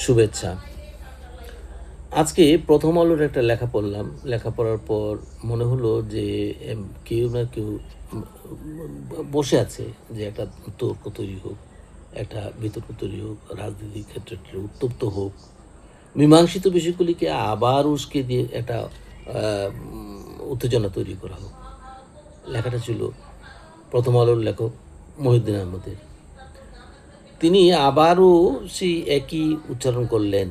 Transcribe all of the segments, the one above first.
শুভেচ্ছা। আজকে প্রথম আলোর একটা লেখা পড়লাম। লেখা পড়ার পর মনে হলো যে কেউ না কেউ বসে আছে যে একটা তর্ক তৈরি হোক, একটা বিতর্ক তৈরি হোক, রাজনীতির ক্ষেত্রে একটা উত্তপ্ত হোক। মীমাংসিত বিষয়গুলিকে আবার উস্কে দিয়ে একটা উত্তেজনা তৈরি করা হোক। লেখাটা ছিল প্রথম আলোর লেখক মহিউদ্দিন আহমেদের। তিনি আবারও সেই একই উচ্চারণ করলেন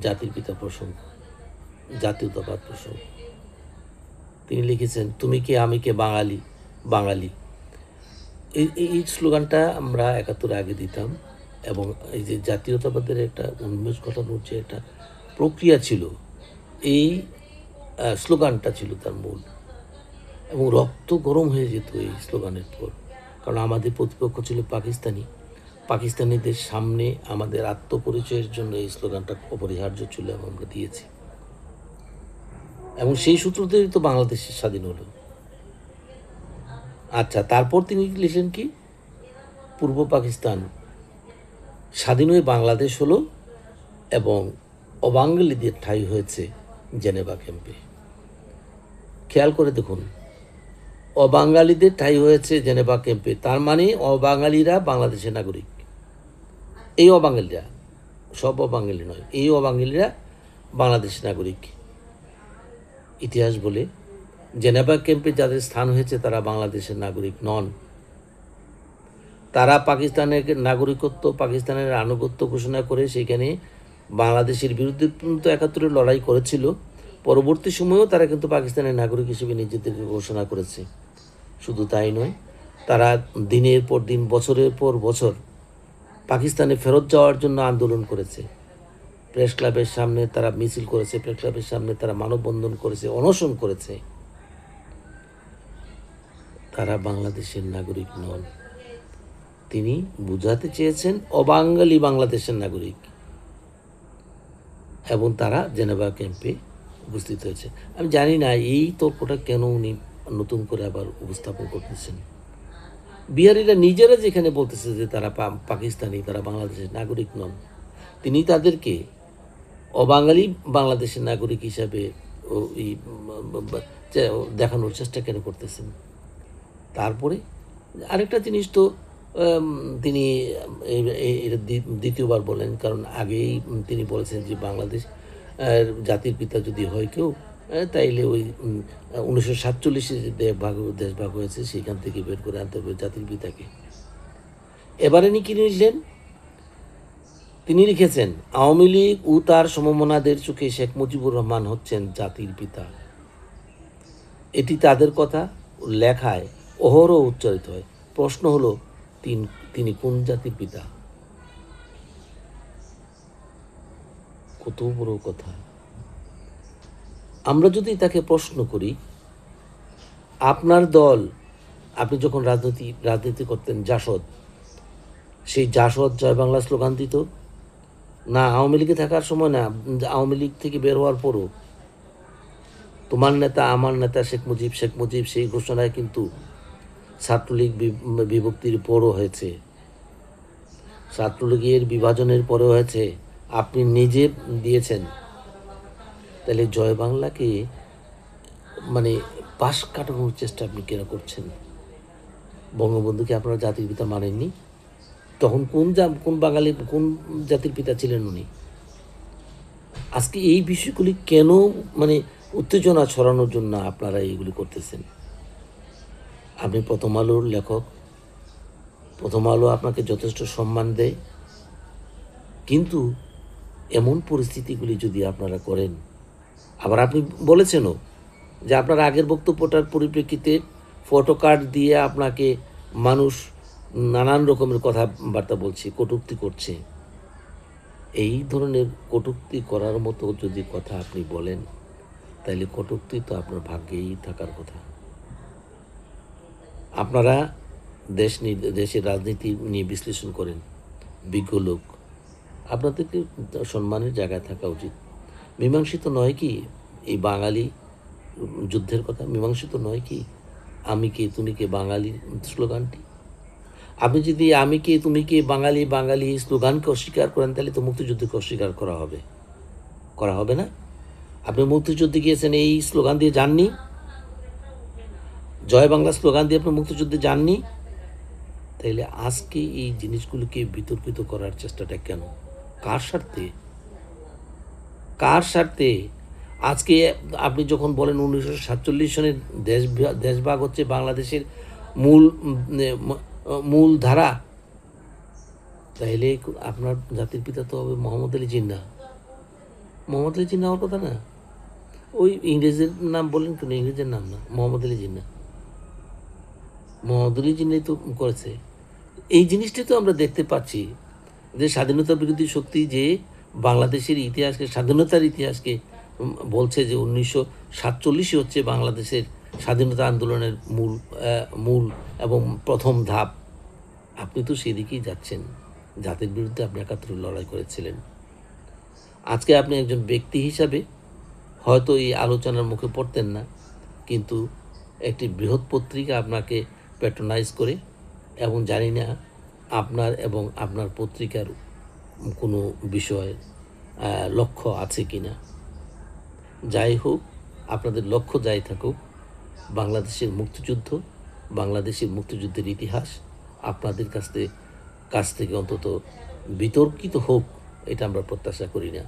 জাতির পিতা প্রসঙ্গ, জাতীয়তাবাদ প্রসঙ্গ। তিনি লিখেছেন, তুমি কে আমি কে বাঙালি বাঙালি। এই স্লোগানটা আমরা ৭১ আগে দিতাম, এবং এই যে জাতীয়তাবাদের একটা উন্মেষ ঘটানোর যে একটা প্রক্রিয়া ছিল, এই স্লোগানটা ছিল তার মূল। এবং রক্ত গরম হয়ে যেত এই স্লোগানের পর, কারণ আমাদের প্রতিপক্ষ ছিল পাকিস্তানিদের সামনে আমাদের আত্মপরিচয়ের জন্য এই স্লোগানটা অপরিহার্য ছিল এবং আমরা দিয়েছি। এবং সেই সূত্র ধরেই তো বাংলাদেশের স্বাধীন হলো। আচ্ছা, তারপর তিনি লিখলেন কি, পূর্ব পাকিস্তান স্বাধীন হয়ে বাংলাদেশ হলো এবং অবাঙালিদের ঠাঁই হয়েছে জেনেভা ক্যাম্পে। খেয়াল করে দেখুন, অবাঙালিদের ঠাঁই হয়েছে জেনেভা ক্যাম্পে, তার মানে অবাঙালিরা বাংলাদেশের নাগরিক। এই অবাঙালিরা, সব অবাঙালি নয়, এই অবাঙালিরা বাংলাদেশের নাগরিক। ইতিহাস বলে জেনেভা ক্যাম্পে যাদের স্থান হয়েছে তারা বাংলাদেশের নাগরিক নন। তারা পাকিস্তানের নাগরিকত্ব, পাকিস্তানের আনুগত্য ঘোষণা করে সেখানে বাংলাদেশের বিরুদ্ধে কিন্তু ৭১ লড়াই করেছিল। পরবর্তী সময়েও তারা কিন্তু পাকিস্তানের নাগরিক হিসেবে নিজেদেরকে ঘোষণা করেছে। শুধু তাই নয়, তারা দিনের পর দিন, বছরের পর বছর পাকিস্তানে ফেরত যাওয়ার জন্য আন্দোলন করেছে। প্রেস ক্লাবের সামনে তারা মিছিল করেছে, প্রেস ক্লাবের সামনে তারা মানববন্ধন করেছে, অনশন করেছে। তারা বাংলাদেশের নাগরিক নন। তিনি বুঝাতে চেয়েছেন অবাঙালি বাংলাদেশের নাগরিক, এবং তারা জেনেভা ক্যাম্পে উপস্থিত হয়েছে। আমি জানি না এই তর্কটা কেন উনি নতুন করে আবার উপস্থাপন করতেছেন। বিহারিরা নিজেরা যেখানে বলতেছে যে তারা পাকিস্তানি, তারা বাংলাদেশের নাগরিক নন, তিনি তাদেরকে অবাঙালি বাংলাদেশের নাগরিক হিসাবে দেখানোর চেষ্টা কেন করতেছেন? তারপরে আরেকটা জিনিস তো তিনি এটা দ্বিতীয়বার বলেন, কারণ আগেই তিনি বলেছেন যে বাংলাদেশ জাতির পিতা যদি হয় কেউ, তাইলে ওই 1947 যে দেশ ভাগ হয়েছে সেখান থেকে বের করে আনতে হবে জাতির পিতাকে। এবারে কি লিখলেন? তিনি লিখেছেন, আওয়ামী লীগ ও তার সমমনাদের চোখে শেখ মুজিবুর রহমান হচ্ছেন জাতির পিতা। এটি তাদের কথা লেখায় অহরহ উচ্চারিত হয়। প্রশ্ন হলো, তিনি কোন জাতির পিতা? কত বড় কথা! আমরা যদি তাকে প্রশ্ন করি, আপনার দল, আপনি যখন রাজনীতি করতেন জাসদ, সেই জাসদ জয় বাংলা স্লোগান দিত না? আওয়ামী লীগে থাকার সময় না, আওয়ামী লীগ থেকে বের হওয়ার পরও তোমার নেতা আমার নেতা শেখ মুজিব সেই ঘোষণায় কিন্তু ছাত্রলীগ বিভক্তির পরও হয়েছে, ছাত্রলীগের বিভাজনের পরেও হয়েছে, আপনি নিজে দিয়েছেন। তাহলে জয় বাংলাকে পাশ কাটানোর চেষ্টা আপনি কেন করছেন? বঙ্গবন্ধুকে আপনারা জাতির পিতা মানেননি? তখন কোন বাঙালি, কোন জাতির পিতা ছিলেন উনি? আজকে এই বিষয়গুলি কেন উত্তেজনা ছড়ানোর জন্য আপনারা এইগুলি করতেছেন? আপনি প্রথম আলোর লেখক, প্রথম আলো আপনাকে যথেষ্ট সম্মান দেয়, কিন্তু এমন পরিস্থিতিগুলি যদি আপনারা করেন, আবার আপনি বলেছেনও যে আপনার আগের বক্তব্যটার পরিপ্রেক্ষিতে ফটো কার্ড দিয়ে আপনাকে মানুষ নানান রকমের কথাবার্তা বলছে, কটূক্তি করছে। এই ধরনের কটূক্তি করার মতো যদি কথা আপনি বলেন, তাহলে কটূক্তি তো আপনার ভাগ্যেই থাকার কথা। আপনারা দেশের রাজনীতি নিয়ে বিশ্লেষণ করেন, বিজ্ঞ লোক, আপনাদেরকে সম্মানের জায়গায় থাকা উচিত। মীমাংসিত নয় কি এই বাঙালি যুদ্ধের কথা? মীমাংসিত নয় কি আমি কে তুমি কে বাঙালির স্লোগানটি? আপনি যদি আমি কে তুমি কে বাঙালি বাঙালি স্লোগানকে অস্বীকার করেন তাহলে তো মুক্তিযুদ্ধকে অস্বীকার করা হবে না। আপনি মুক্তিযুদ্ধে গিয়েছেন এই স্লোগান দিয়ে যাননি, জয় বাংলা স্লোগান দিয়ে আপনি মুক্তিযুদ্ধে যাননি, তাইলে আজকে এই জিনিসগুলোকে বিতর্কিত করার চেষ্টাটা কেন? কার স্বার্থে? কার স্বার্থে? আজকে আপনি যখন বলেন 1947 সনের দেশভাগ হচ্ছে বাংলাদেশের মূল মূল ধারা, তাইলে আপনার জাতির পিতা তো হবে মোহাম্মদ আলী জিন্নাহ। মোহাম্মদ আলী জিন্নাহ হওয়ার কথা না? ওই ইংরেজের নাম বলেন কেন? ইংরেজের নাম না, মোহাম্মদ আলী জিন্নাহ। মোহাম্মদ আলী জিন্নাহ তো করেছে। এই জিনিসটাই তো আমরা দেখতে পাচ্ছি যে স্বাধীনতা বিরোধী শক্তি যে বাংলাদেশের ইতিহাসকে, স্বাধীনতার ইতিহাসকে বলছে যে 1947 হচ্ছে বাংলাদেশের স্বাধীনতা আন্দোলনের মূল এবং প্রথম ধাপ। আপনি তো সেদিকেই যাচ্ছেন। জাতির বিরুদ্ধে আপনি ৭১ লড়াই করেছিলেন। আজকে আপনি একজন ব্যক্তি হিসাবে হয়তো এই আলোচনার মুখে পড়তেন না, কিন্তু একটি বৃহৎ পত্রিকা আপনাকে প্যাট্রোনাইজ করে, এবং জানি না আপনার এবং আপনার পত্রিকার কোনো বিষয় লক্ষ্য আছে কি না। যাই হোক, আপনাদের লক্ষ্য যাই থাকুক, বাংলাদেশের মুক্তিযুদ্ধ, বাংলাদেশের মুক্তিযুদ্ধের ইতিহাস আপনাদের কাছ থেকে অন্তত বিতর্কিত হোক, এটা আমরা প্রত্যাশা করি না।